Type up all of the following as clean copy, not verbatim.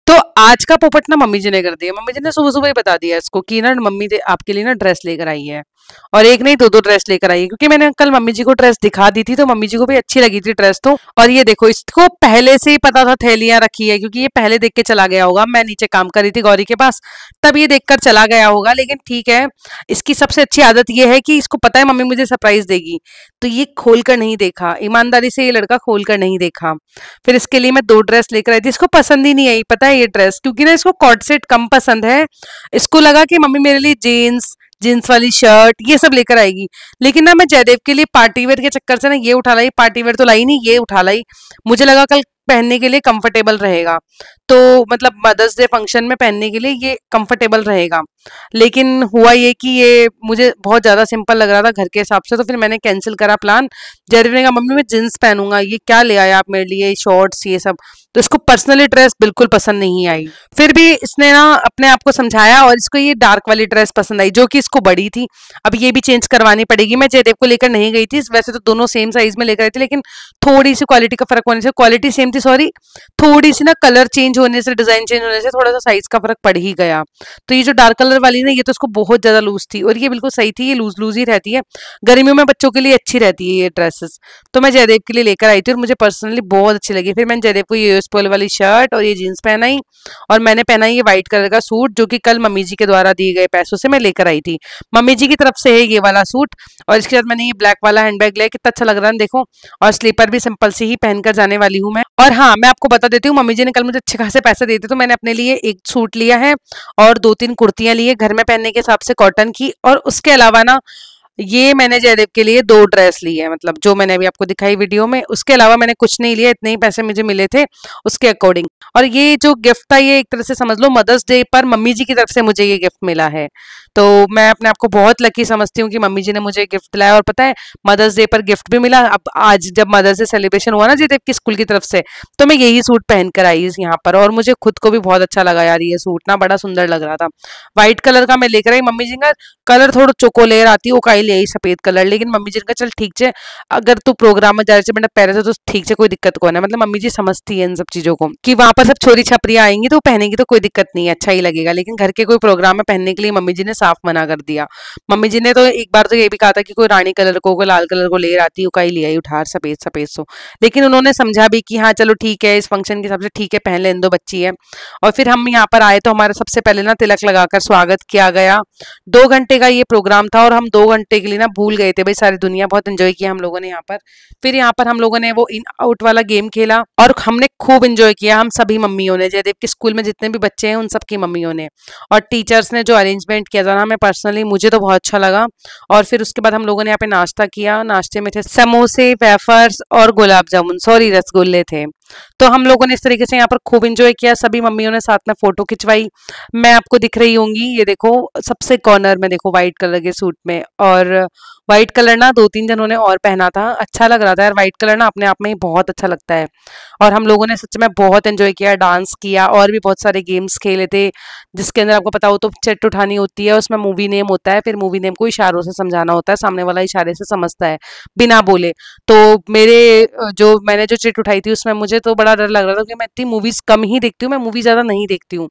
तो आज का पोपट ना मम्मी जी ने कर दिया। मम्मी जी ने सुबह सुबह ही बता दिया इसको कि ना मम्मी आपके लिए ना ड्रेस लेकर आई है। और एक नहीं दो दो ड्रेस लेकर आई है, क्योंकि मैंने कल मम्मी जी को ड्रेस दिखा दी थी तो मम्मी जी को भी अच्छी लगी थी ड्रेस। तो और ये देखो, इसको पहले से ही पता था थैलियां रखी है, क्योंकि ये पहले देख के चला गया होगा। मैं नीचे काम कर रही थी गौरी के पास, तब ये देखकर चला गया होगा। लेकिन ठीक है, इसकी सबसे अच्छी आदत ये है कि इसको पता है मम्मी मुझे सरप्राइज देगी, तो ये खोल कर नहीं देखा। ईमानदारी से ये लड़का खोल कर नहीं देखा। फिर इसके लिए मैं दो ड्रेस लेकर आई थी। इसको पसंद ही नहीं आई, पता है, ये ड्रेस, क्योंकि ना इसको कॉर्ड सेट कम पसंद है। इसको लगा कि मम्मी मेरे लिए जीन्स जीन्स वाली शर्ट ये सब लेकर आएगी। लेकिन ना मैं जयदेव के लिए पार्टी वेयर के चक्कर से ना ये उठा लाई। पार्टी वेयर तो लाई नहीं, ये उठा लाई। मुझे लगा कल पहनने के लिए कंफर्टेबल रहेगा, तो मतलब मदर्स डे फंक्शन में पहनने के लिए ये कंफर्टेबल रहेगा। लेकिन हुआ ये कि ये मुझे बहुत ज्यादा सिंपल लग रहा था घर के हिसाब से, तो फिर मैंने कैंसिल करा प्लान। जयदेव ने कहा मम्मी मैं जींस पहनूंगा, ये क्या ले आया आप मेरे लिए, शॉर्ट्स ये सब। तो इसको पर्सनली ड्रेस बिल्कुल पसंद नहीं आई। फिर भी इसने ना अपने आप को समझाया और इसको ये डार्क वाली ड्रेस पसंद आई, जो कि इसको बड़ी थी। अब ये भी चेंज करवानी पड़ेगी। मैं जयदेव को लेकर नहीं गई थी, वैसे तो दोनों सेम साइज में लेकर आई थी, लेकिन थोड़ी सी क्वालिटी का फर्क होने से, क्वालिटी सेम थी सॉरी, थोड़ी सी ना कलर चेंज होने से, डिजाइन चेंज होने से थोड़ा सा साइज का फर्क पड़ ही गया। तो ये जो डार्क कलर वाली ना, ये तो इसको बहुत ज्यादा लूज थी और ये बिल्कुल सही थी। ये लूज लूज ही रहती है, गर्मियों में बच्चों के लिए अच्छी रहती है ये ड्रेसेस। तो मैं जयदेव के लिए लेकर आई थी और मुझे पर्सनली बहुत अच्छी लगी। फिर मैंने जयदेव को ये यूएस पोल वाली शर्ट और ये जीन्स पहनाई, और मैंने पहना ये व्हाइट कलर का सूट, जो कि कल मम्मी जी के द्वारा दिए गए पैसों से मैं लेकर आई थी। मम्मी जी की तरफ से है ये वाला सूट, और इसके साथ मैंने ये ब्लैक वाला हैंडबैग लिया। कितना अच्छा लग रहा है देखो। और स्लीपर भी सिंपल से ही पहनकर जाने वाली हूँ मैं। और हाँ, मैं आपको बता देती हूँ, मम्मी जी ने कल मुझे अच्छे खासे पैसे दिए थे, तो मैंने अपने लिए एक सूट लिया है और दो तीन कुर्तियां ली है घर में पहनने के हिसाब से कॉटन की। और उसके अलावा ना ये मैंने जयदेव के लिए दो ड्रेस ली है, मतलब जो मैंने अभी आपको दिखाई वीडियो में। उसके अलावा मैंने कुछ नहीं लिया, इतने ही पैसे मुझे मिले थे उसके अकॉर्डिंग। और ये जो गिफ्ट था, ये एक तरह से समझ लो मदर्स डे पर मम्मी जी की तरफ से मुझे ये गिफ्ट मिला है। तो मैं अपने आप को बहुत लकी समझती हूँ कि मम्मी जी ने मुझे गिफ्ट दिलाया। और पता है, मदर्स डे पर गिफ्ट भी मिला। अब आज जब मदर्स डे सेलिब्रेशन हुआ ना जयदेव की स्कूल की तरफ से, तो मैं यही सूट पहन कर आई यहाँ पर, और मुझे खुद को भी बहुत अच्छा लगा यार। ये सूट ना बड़ा सुंदर लग रहा था। व्हाइट कलर का मैं लेकर आई। मम्मी जी का कलर थोड़ा चोकोलेर आती है, काई ले आई सफेद कलर। लेकिन मम्मी जी का चल ठीक है, अगर तू प्रोग्राम में जा रहे बेटा पहले से तो ठीक है, कोई दिक्कत कौन है। मतलब मम्मी जी समझती है इन सब चीजों को, कि वहां पर सब छोरी छपरियां आएंगी तो पहनेगी तो कोई दिक्कत नहीं है, अच्छा ही लगेगा। लेकिन घर के कोई प्रोग्राम में पहनने के लिए मम्मी जी ने साफ मना कर दिया। मम्मी जी ने तो एक बार तो ये भी कहा था कि कोई रानी कलर को, कोई लाल कलर को ले आती है, कहीं ले आई उठार सफेद सफेद सो। लेकिन उन्होंने समझा भी कि हाँ चलो ठीक है, इस फंक्शन के हिसाब से ठीक है, पहन लेने दो, बच्ची है। और फिर हम यहाँ पर आए तो हमारा सबसे पहले ना तिलक लगाकर स्वागत किया गया। 2 घंटे का ये प्रोग्राम था और हम 2 घंटे के लिए ना भूल गए थे भाई, सारी दुनिया बहुत एंजॉय किया हम लोगों ने यहाँ पर। फिर यहाँ पर हम लोगों ने वो इन आउट वाला गेम खेला और हमने खूब एंजॉय किया, हम सभी मम्मियों ने, जयदेव के स्कूल में जितने भी बच्चे हैं उन सबकी मम्मियों ने। और टीचर्स ने जो अरेंजमेंट किया था ना, हमें पर्सनली मुझे तो बहुत अच्छा लगा। और फिर उसके बाद हम लोगों ने यहाँ पे नाश्ता किया। नाश्ते में थे समोसे, वेफर्स और गुलाब जामुन, सॉरी रसगुल्ले थे। तो हम लोगों ने इस तरीके से यहाँ पर खूब एंजॉय किया। सभी मम्मियों ने साथ में फोटो खिंचवाई। मैं आपको दिख रही होंगी, ये देखो सबसे कॉर्नर में देखो, व्हाइट कलर के सूट में। और व्हाइट कलर ना 2-3 जनों ने और पहना था, अच्छा लग रहा था यार। व्हाइट कलर ना अपने आप में ही बहुत अच्छा लगता है। और हम लोगों ने सच में बहुत एंजॉय किया, डांस किया और भी बहुत सारे गेम्स खेले थे, जिसके अंदर आपको पता हो तो चिट उठानी होती है, उसमें मूवी नेम होता है, फिर मूवी नेम को इशारों से समझाना होता है, सामने वाला इशारे से समझता है बिना बोले। तो मेरे जो मैंने जो चिट उठाई थी उसमें मुझे तो बड़ा डर लग रहा था, क्योंकि मैं इतनी मूवीज कम ही देखती हूँ, मैं मूवी ज्यादा नहीं देखती हूँ।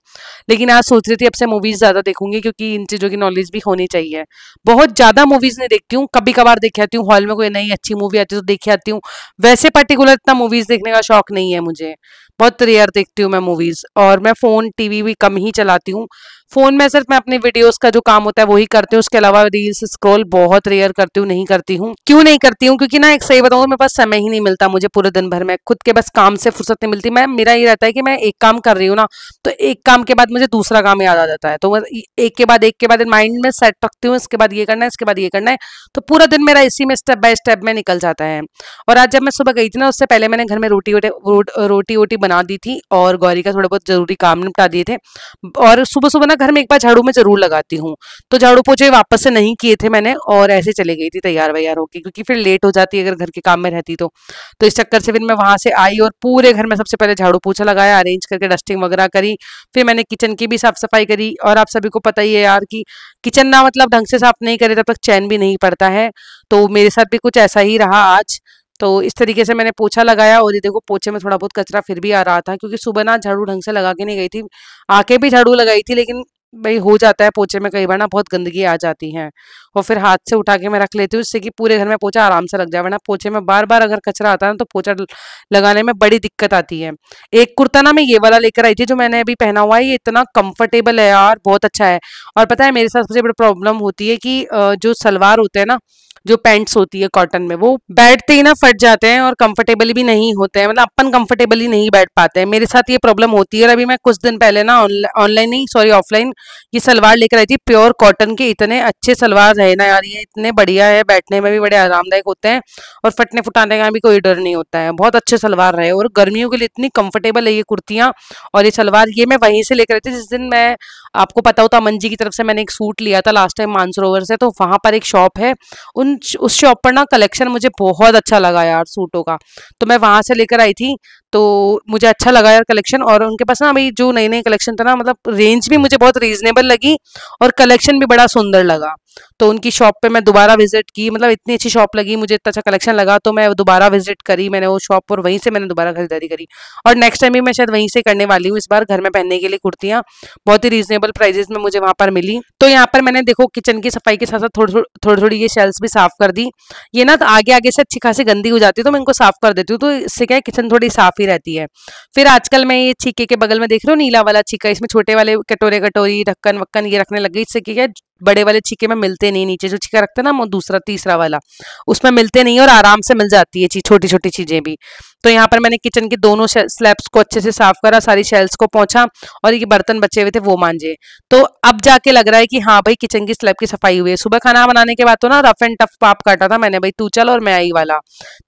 लेकिन आज सोच रही थी अब से मूवीज ज्यादा देखूंगी, क्योंकि इन चीजों की नॉलेज भी होनी चाहिए। बहुत ज्यादा मूवीज नहीं देखती हूँ, कभी कभार देख आती हूँ, हॉल में कोई नई अच्छी मूवी आती है तो देख आती हूँ। वैसे पर्टिकुलर इतना मूवीज देखने का शौक नहीं है मुझे, बहुत रेयर देखती हूँ मैं मूवीज। और मैं फोन टीवी भी कम ही चलाती हूँ। फोन में सिर्फ मैं अपने वीडियोस का जो काम होता है वही करती हूँ, उसके अलावा रील्स स्क्रॉल बहुत रेयर करती हूँ, नहीं करती हूँ। क्यों नहीं करती हूँ? क्योंकि ना एक सही बताऊँ तो मेरे पास समय ही नहीं मिलता, मुझे पूरे दिन भर में खुद के बस काम से फुर्सत नहीं मिलती। मैं मेरा ये रहता है कि मैं एक काम कर रही हूँ ना, तो एक काम के बाद मुझे दूसरा काम याद आ जाता है, तो मैं एक के बाद माइंड में सेट रखती हूँ, इसके बाद ये करना है, इसके बाद ये करना है। तो पूरा दिन मेरा इसी में स्टेप बाय स्टेप में निकल जाता है। और आज जब मैं सुबह गई थी ना, उससे पहले मैंने घर में रोटी वोटी बना दी थी और गौरी का थोड़ा बहुत जरूरी काम निपटा दिए थे। और सुबह सुबह ना घर में एक बार झाड़ू में जरूर लगाती हूँ, तो झाड़ू पोछे वापस से नहीं किए थे मैंने, और ऐसे चले गई थी तैयार वैयार होके, क्योंकि फिर लेट हो जाती है अगर घर के काम में रहती तो इस चक्कर से फिर मैं वहां से आई और पूरे घर में सबसे पहले झाड़ू पोछा लगाया, अरेंज करके डस्टिंग वगैरह करी। फिर मैंने किचन की भी साफ सफाई करी। और आप सभी को पता ही है यार कि किचन ना मतलब ढंग से साफ नहीं करे तब तक चैन भी नहीं पड़ता है। तो मेरे साथ भी कुछ ऐसा ही रहा आज। तो इस तरीके से मैंने पोछा लगाया और ये देखो पोछे में थोड़ा बहुत कचरा फिर भी आ रहा था, क्योंकि सुबह ना झाड़ू ढंग से लगा के नहीं गई थी। आके भी झाड़ू लगाई थी, लेकिन भाई हो जाता है पोछे में कई बार ना बहुत गंदगी आ जाती है, और फिर हाथ से उठा के मैं रख लेती हूँ, इससे कि पूरे घर में पोछा आराम से लग जाए। वरना पोछे में बार बार अगर कचरा आता है ना तो पोछा लगाने में बड़ी दिक्कत आती है। एक कुर्ता ना मैं ये वाला लेकर आई थी जो मैंने अभी पहना हुआ है, ये इतना कंफर्टेबल है यार, बहुत अच्छा है। और पता है मेरे साथ सबसे बड़ी प्रॉब्लम होती है कि जो सलवार होते हैं ना, जो पैंट्स होती है कॉटन में, वो बैठते ही ना फट जाते हैं और कंफर्टेबल भी नहीं होते हैं, मतलब अपन कंफर्टेबली नहीं बैठ पाते हैं। मेरे साथ ये प्रॉब्लम होती है। और अभी मैं कुछ दिन पहले ना ऑनलाइन नहीं, सॉरी ऑफलाइन, ये सलवार लेकर आई थी प्योर कॉटन के। इतने अच्छे सलवार है ना यार, ये इतने बढ़िया है, बैठने में भी बड़े आरामदायक होते हैं और फटने फुटाने का भी कोई डर नहीं होता है। बहुत अच्छे सलवार रहे, और गर्मियों के लिए इतनी कंफर्टेबल है ये कुर्तियाँ और ये सलवार। ये मैं वहीं से लेकर आई थी जिस दिन मैं, आपको पता हो तो, अमन जी की तरफ से मैंने एक सूट लिया था लास्ट टाइम मानसरोवर से, तो वहां पर एक शॉप है, उस शॉप पर ना कलेक्शन मुझे बहुत अच्छा लगा यार सूटों का, तो मैं वहां से लेकर आई थी। तो मुझे अच्छा लगा यार कलेक्शन, और उनके पास ना अभी जो नई नई कलेक्शन था ना, मतलब रेंज भी मुझे बहुत रीजनेबल लगी और कलेक्शन भी बड़ा सुंदर लगा। तो उनकी शॉप पे मैं दोबारा विजिट की, मतलब इतनी अच्छी शॉप लगी मुझे, इतना अच्छा कलेक्शन लगा, तो मैं दोबारा विजिट करी मैंने वो शॉप पर, वहीं से मैंने दोबारा खरीदारी करी। और नेक्स्ट टाइम भी मैं शायद वहीं से करने वाली हूँ इस बार, घर में पहनने के लिए कुर्तियाँ बहुत ही रीजनेबल प्राइजेस में मुझे वहां पर मिली। तो यहाँ पर मैंने देखो किचन की सफाई के साथ साथ थोड़ी थोड़ी ये शेल्स भी साफ कर दी। ये ना तो आगे आगे से अच्छी खासी गंदी हो जाती है, तो मैं इनको साफ कर देती हूँ, तो इससे क्या है किचन थोड़ी साफ ही रहती है। फिर आजकल मैं ये छीके के बगल में देख रही हूँ नीला वाला छीका, इसमें छोटे वाले कटोरे कटोरी ढक्कन वक्कन ये रखने लग गई। इससे क्या है बड़े वाले छीके में मिलते नहीं, नीचे जो छीका रखते हैं ना, वो दूसरा तीसरा वाला, उसमें मिलते नहीं और आराम से मिल जाती है छोटी छोटी चीजें भी। तो यहाँ पर मैंने किचन के दोनों स्लैब्स को अच्छे से साफ करा, सारी शेल्स को पोंछा, और ये बर्तन बचे हुए थे वो मांजे। तो अब जाके लग रहा है कि हाँ भाई किचन की स्लैब की सफाई हुई है। सुबह खाना बनाने के बाद तो ना रफ एंड टफ पाप काटा था मैंने, भाई तू चल और मैं आई वाला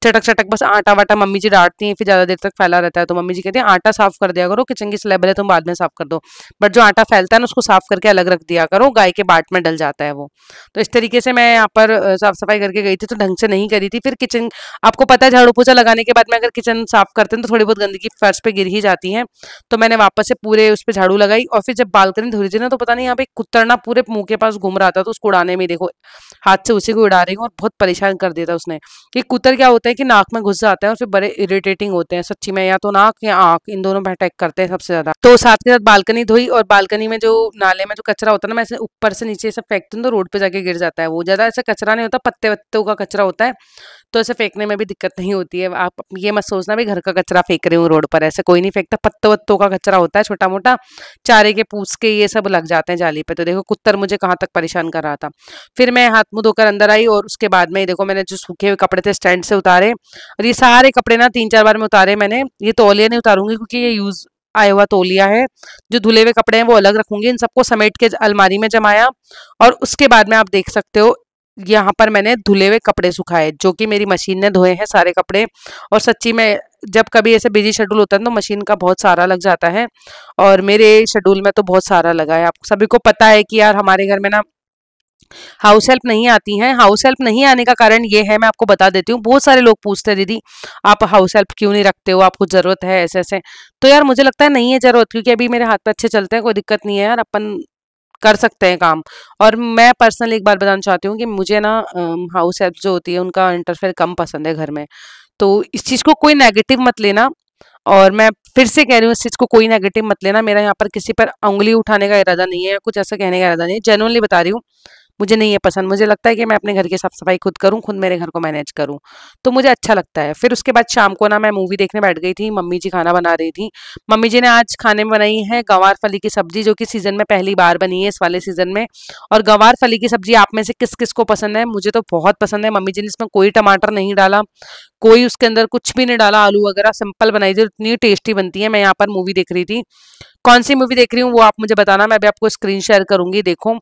चटक चटक, बस आटा वाटा मम्मी जी डांटती हैं फिर ज्यादा देर तक फैला रहता है, तो मम्मी जी कहती हैं आटा साफ कर दिया करो, किचन की स्लैब है तुम बाद में साफ कर दो, बट जो आटा फैलता है ना उसको साफ करके अलग रख दिया करो, गाय के बाट में डल जाता है वो। तो इस तरीके से मैं यहाँ पर साफ सफाई करके गई थी, तो ढंग से नहीं करी थी। फिर किचन, आपको पता है झाड़ू पोछा लगाने के बाद में अगर किचन साफ करते हैं तो थोड़ी बहुत गंदगी फर्श पे गिर ही जाती है, तो मैंने वापस से पूरे उस पर झाड़ू लगाई। और फिर जब बालकनी धुली थी ना, तो पता नहीं यहाँ पे कुत्ता ना पूरे मुंह के पास घूम रहा था, तो उसको उड़ाने में देखो हाथ से उसी को उड़ा रही हूँ, और बहुत परेशान कर दिया था उसने। कि कुत्तर क्या होता है कि नाक में घुस जाते हैं और फिर बड़े इरिटेटिंग होते हैं सच्ची में, या तो नाक या आंख, इन दोनों में अटैक करते हैं सबसे ज्यादा। तो साथ के साथ बालकनी धोई, और बालकनी में जो नाले में जो कचरा होता है ना, मैं ऐसे ऊपर से नीचे से फेंकती हूँ तो रोड पे जाके गिर जाता है। वो ज्यादा ऐसा कचरा नहीं होता, पत्ते वत्तों का कचरा होता है, तो ऐसे फेंकने में भी दिक्कत नहीं होती है। आप ये मत सोचना भी घर का कचरा फेंक रही हूँ रोड पर, ऐसे कोई नहीं फेंकता, पत्तों वत्तों का कचरा होता है छोटा मोटा, चारे के पूछ के ये सब लग जाते हैं जाली पे। तो देखो कुत्तर मुझे कहाँ तक परेशान कर रहा था। फिर मैं हाथ मुंह धोकर अंदर आई, और उसके बाद में देखो मैंने जो सूखे हुए कपड़े थे स्टैंड से उतारे, और ये सारे कपड़े ना 3-4 बार में उतारे मैंने। ये तौलिया नहीं उतारूंगी क्योंकि ये यूज आया हुआ तौलिया है, जो धुले हुए कपड़े हैं वो अलग रखूंगी। इन सबको समेट के अलमारी में जमाया, और उसके बाद में आप देख सकते हो यहाँ पर मैंने धुले हुए कपड़े सुखाए, जो कि मेरी मशीन ने धोए हैं सारे कपड़े। और सच्ची में जब कभी ऐसे बिजी शेड्यूल होता है तो मशीन का बहुत सारा लग जाता है, और मेरे शेड्यूल में तो बहुत सारा लगा है। आप सभी को पता है कि यार हमारे घर में ना हाउस हेल्प नहीं आती हैं। हाउस हेल्प नहीं आने का कारण ये है, मैं आपको बता देती हूँ। बहुत सारे लोग पूछते हैं दीदी आप हाउस हेल्प क्यों नहीं रखते हो, आपको जरूरत है ऐसे ऐसे। तो यार मुझे लगता है नहीं है जरूरत, क्योंकि अभी मेरे हाथ पे अच्छे चलते हैं, कोई दिक्कत नहीं है यार, अपन कर सकते हैं काम। और मैं पर्सनली एक बात बताना चाहती हूँ कि मुझे ना हाउस हेल्प जो होती है उनका इंटरफेयर कम पसंद है घर में। तो इस चीज को कोई नेगेटिव मत लेना, और मैं फिर से कह रही हूँ इस चीज को कोई नेगेटिव मत लेना। मेरा यहाँ पर किसी पर उंगली उठाने का इरादा नहीं है या कुछ ऐसा कहने का इरादा नहीं है, जेन्युइनली बता रही हूँ। मुझे नहीं है पसंद, मुझे लगता है कि मैं अपने घर की साफ सफाई खुद करूँ, खुद मेरे घर को मैनेज करूँ, तो मुझे अच्छा लगता है। फिर उसके बाद शाम को ना मैं मूवी देखने बैठ गई थी, मम्मी जी खाना बना रही थी। मम्मी जी ने आज खाने में बनाई है गंवार फली की सब्जी, जो कि सीजन में पहली बार बनी है इस वाले सीजन में। और गंवार फली की सब्जी आप में से किस किस को पसंद है? मुझे तो बहुत पसंद है। मम्मी जी ने इसमें कोई टमाटर नहीं डाला, कोई उसके अंदर कुछ भी नहीं डाला, आलू वगैरह, सिंपल बनाई थी, इतनी टेस्टी बनती है। मैं यहाँ पर मूवी देख रही थी। कौन सी मूवी देख रही हूँ वो आप मुझे बताना, मैं भी आपको स्क्रीन शेयर करूंगी, देखो।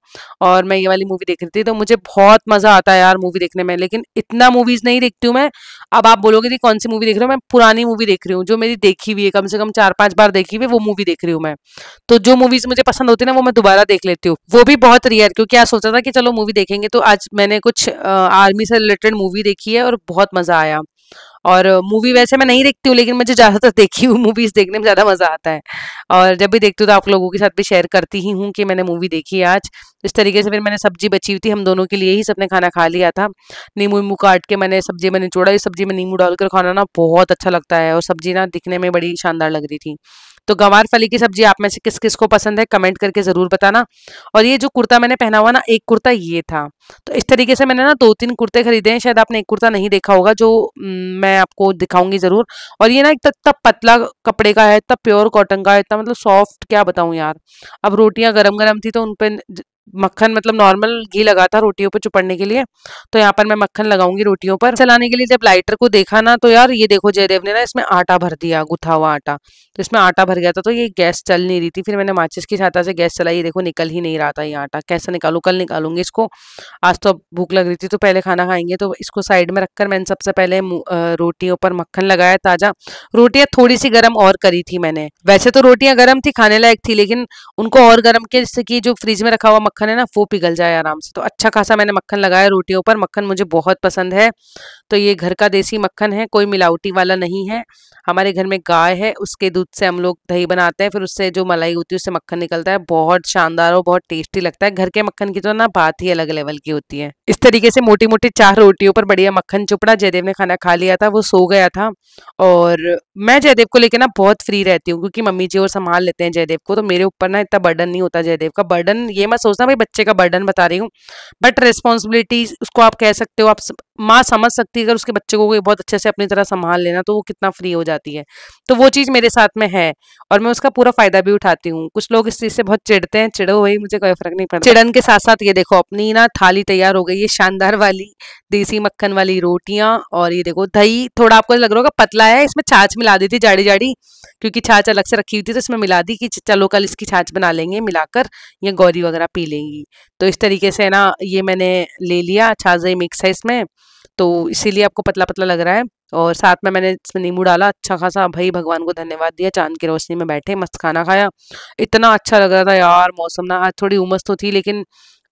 और मैं ये वाली मूवी देख रही थी, तो मुझे बहुत मजा आता है यार मूवी देखने में, लेकिन इतना मूवीज नहीं देखती हूँ मैं। अब आप बोलोगे कि कौन सी मूवी देख रही हूँ, मैं पुरानी मूवी देख रही हूँ, जो मेरी देखी हुई है, कम से कम 4-5 बार देखी हुई, वो मूवी देख रही हूँ मैं। तो जो मूवीज मुझे पसंद होती है ना वो मैं दोबारा देख लेती हूँ, वो भी बहुत रेयर, क्योंकि आज सोचा था कि चलो मूवी देखेंगे, तो आज मैंने कुछ आर्मी से रिलेटेड मूवी देखी है और बहुत मजा आया। और मूवी वैसे मैं नहीं देखती हूँ, लेकिन मुझे ज़्यादातर देखी हुई मूवीज़ देखने में ज़्यादा मज़ा आता है। और जब भी देखती हूँ तो आप लोगों के साथ भी शेयर करती ही हूँ कि मैंने मूवी देखी है आज। इस तरीके से फिर मैंने सब्जी बची हुई थी, हम दोनों के लिए ही सबने खाना खा लिया था। नींबू वींबू काट के मैंने सब्जी में निचोड़ा, इस सब्जी में नींबू डालकर खाना ना बहुत अच्छा लगता है, और सब्जी ना दिखने में बड़ी शानदार लग रही थी। तो गंवार फली की सब्जी आप में से किस किस को पसंद है कमेंट करके ज़रूर बताना। और ये जो कुर्ता मैंने पहना हुआ ना, एक कुर्ता ये था। तो इस तरीके से मैंने ना 2-3 कुर्ते खरीदे हैं, शायद आपने एक कुर्ता नहीं देखा होगा जो मैं आपको दिखाऊंगी ज़रूर। और ये ना एक इतना पतला कपड़े का है, इतना प्योर कॉटन का है, इतना मतलब सॉफ्ट, क्या बताऊं यार। अब रोटियां गरम गरम थी तो उन पे मक्खन, मतलब नॉर्मल घी लगा था रोटियों पे चुपड़ने के लिए, तो यहाँ पर मैं मक्खन लगाऊंगी रोटियों पर चलाने के लिए। जब लाइटर को देखा ना, तो यार ये देखो जयदेव ने ना इसमें आटा भर दिया, गुथा हुआ आटा, तो इसमें आटा भर गया था, तो ये गैस चल नहीं रही थी। फिर मैंने माचिस की सहायता से गैस चलाई, ये देखो निकल ही नहीं रहा था ये आटा, कैसे निकालूं, कल निकालूंगी इसको। आज तो अब भूख लग रही थी तो पहले खाना खाएंगे, तो इसको साइड में रखकर मैंने सबसे पहले रोटियों पर मक्खन लगाया ताजा। रोटियां थोड़ी सी गर्म और करी थी मैंने, वैसे तो रोटियां गर्म थी, खाने लायक थी, लेकिन उनको और गर्म किया जिससे कि जो फ्रिज में रखा हुआ मक्खन है ना वो पिघल जाए आराम से। तो अच्छा खासा मैंने मक्खन लगाया रोटियों पर, मक्खन मुझे बहुत पसंद है। तो ये घर का देसी मक्खन है, कोई मिलावटी वाला नहीं है। हमारे घर में गाय है, उसके दूध से हम लोग दही बनाते हैं, फिर उससे जो मलाई होती है उससे मक्खन निकलता है, बहुत शानदार और बहुत टेस्टी लगता है। घर के मक्खन की तो ना बात ही अलग लेवल की होती है। इस तरीके से मोटी मोटी 4 रोटियों पर बढ़िया मक्खन चुपड़ा। जयदेव ने खाना खा लिया था, वो सो गया था। और मैं जयदेव को लेके ना बहुत फ्री रहती हूँ, क्योंकि मम्मी जी और संभाल लेते हैं जयदेव को, तो मेरे ऊपर ना इतना बर्डन नहीं होता। जयदेव का बर्डन ये मत सोचना भाई बच्चे का बर्डन बता रही हूँ, बट रिस्पॉन्सिबिलिटी उसको आप कह सकते हो। आप माँ समझ सकती है अगर उसके बच्चे को कोई बहुत अच्छे से अपनी तरह संभाल लेना, तो वो कितना फ्री हो जाती है। तो वो चीज़ मेरे साथ में है, और मैं उसका पूरा फायदा भी उठाती हूँ। कुछ लोग इस चीज़ से बहुत चिढ़ते हैं, चिढ़ो वही, मुझे कोई फर्क नहीं पड़ता। चिड़न के साथ साथ ये देखो अपनी ना थाली तैयार हो गई है, शानदार वाली देसी मक्खन वाली रोटियां। और ये देखो दही थोड़ा आपको लग रहा होगा पतला है, इसमें छाछ मिला दी थी जाड़ी जाड़ी, क्योंकि छाछ अलग से रखी हुई थी, तो इसमें मिला दी कि चलो कल इसकी छाछ बना लेंगे मिलाकर, या गौरी वगैरह पी लेंगी। तो इस तरीके से ना ये मैंने ले लिया, छाछ दही मिक्स है इसमें, तो इसीलिए आपको पतला पतला लग रहा है। और साथ में मैंने इसमें नींबू डाला अच्छा खासा, भाई भगवान को धन्यवाद दिया, चांद की रोशनी में बैठे मस्त खाना खाया। इतना अच्छा लग रहा था यार मौसम ना, आज थोड़ी उमस तो थी, लेकिन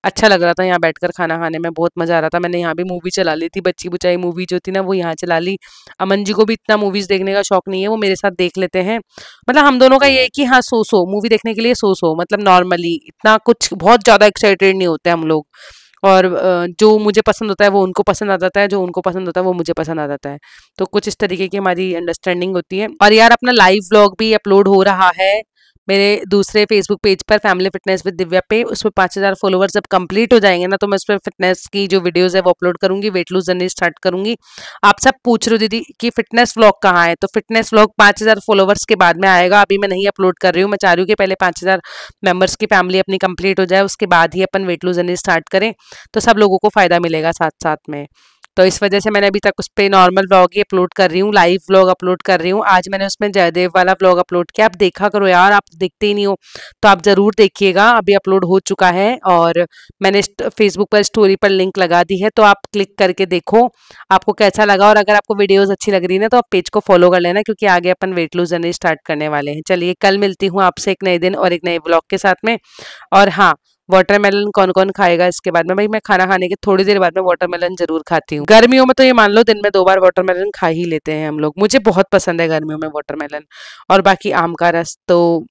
अच्छा लग रहा था यहाँ बैठकर खाना खाने में, बहुत मजा आ रहा था। मैंने यहाँ भी मूवी चला ली थी, बच्ची बुचाई मूवी जो थी ना वो यहाँ चला ली। अमन जी को भी इतना मूवीज देखने का शौक नहीं है, वो मेरे साथ देख लेते हैं। मतलब हम दोनों का ये है कि हाँ सो मूवी देखने के लिए सो मतलब नॉर्मली, इतना कुछ बहुत ज्यादा एक्साइटेड नहीं होते हम लोग। और जो मुझे पसंद होता है वो उनको पसंद आ जाता है, जो उनको पसंद होता है वो मुझे पसंद आ जाता है। तो कुछ इस तरीके की हमारी अंडरस्टैंडिंग होती है। और यार अपना लाइव व्लॉग भी अपलोड हो रहा है मेरे दूसरे फेसबुक पेज पर, फैमिली फिटनेस विद दिव्या पे। उसमें 5,000 फॉलोवर्स जब कंप्लीट हो जाएंगे ना, तो मैं उस पर फिटनेस की जो वीडियोस है वो अपलोड करूंगी, वेट लूज जर्नी स्टार्ट करूंगी। आप सब पूछ रहे हो दीदी कि फिटनेस व्लॉग कहाँ है, तो फिटनेस व्लॉग 5,000 फॉलोवर्स के बाद में आएगा, अभी मैं नहीं अपलोड कर रही हूँ। मैं चाह रही हूँ कि पहले 5,000 मेंबर्स की फैमिली अपनी कंप्लीट हो जाए, उसके बाद ही अपन वेट लूज जर्नी स्टार्ट करें, तो सब लोगों को फायदा मिलेगा साथ साथ में। तो इस वजह से मैंने अभी तक उस पर नॉर्मल व्लॉग ही अपलोड कर रही हूँ, लाइव व्लॉग अपलोड कर रही हूँ। आज मैंने उसमें जयदेव वाला व्लॉग अपलोड किया, आप देखा करो यार, आप देखते ही नहीं हो तो आप जरूर देखिएगा, अभी अपलोड हो चुका है। और मैंने फेसबुक पर स्टोरी पर लिंक लगा दी है, तो आप क्लिक करके देखो आपको कैसा लगा। और अगर आपको वीडियोस अच्छी लग रही है ना, तो आप पेज को फॉलो कर लेना, क्योंकि आगे अपन वेट लूज जर्नी स्टार्ट करने वाले हैं। चलिए कल मिलती हूँ आपसे एक नए दिन और एक नए व्लॉग के साथ में। और हाँ, वाटरमेलन कौन कौन खाएगा इसके बाद में, भाई मैं खाना खाने के थोड़ी देर बाद में वाटरमेलन जरूर खाती हूँ। गर्मियों में तो ये मान लो दिन में 2 बार वाटरमेलन खा ही लेते हैं हम लोग, मुझे बहुत पसंद है गर्मियों में वाटरमेलन। और बाकी आम का रस। तो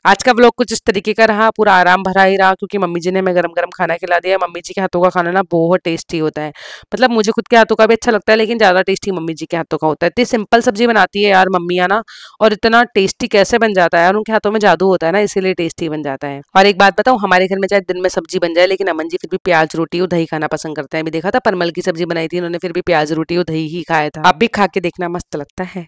आज का व्लॉग कुछ इस तरीके का रहा, पूरा आराम भरा ही रहा, क्योंकि मम्मी जी ने हमें गरम गरम खाना खिला दिया। मम्मी जी के हाथों का खाना ना बहुत टेस्टी होता है, मतलब मुझे खुद के हाथों का भी अच्छा लगता है, लेकिन ज्यादा टेस्टी मम्मी जी के हाथों का होता है। इतनी सिंपल सब्जी बनाती है यार मम्मियाँ ना, और इतना टेस्टी कैसे बन जाता है यार, उनके हाथों में जादू होता है ना, इसीलिए टेस्टी बन जाता है। और एक बात बताऊं, हमारे घर में चाहे दिन में सब्जी बन जाए, लेकिन अमन जी फिर भी प्याज रोटी और दही खाना पसंद करते हैं। अभी देखा था परमल की सब्जी बनाई थी, उन्होंने फिर भी प्याज रोटी और दही ही खाया था। आप भी खा के देखना, मस्त लगता है।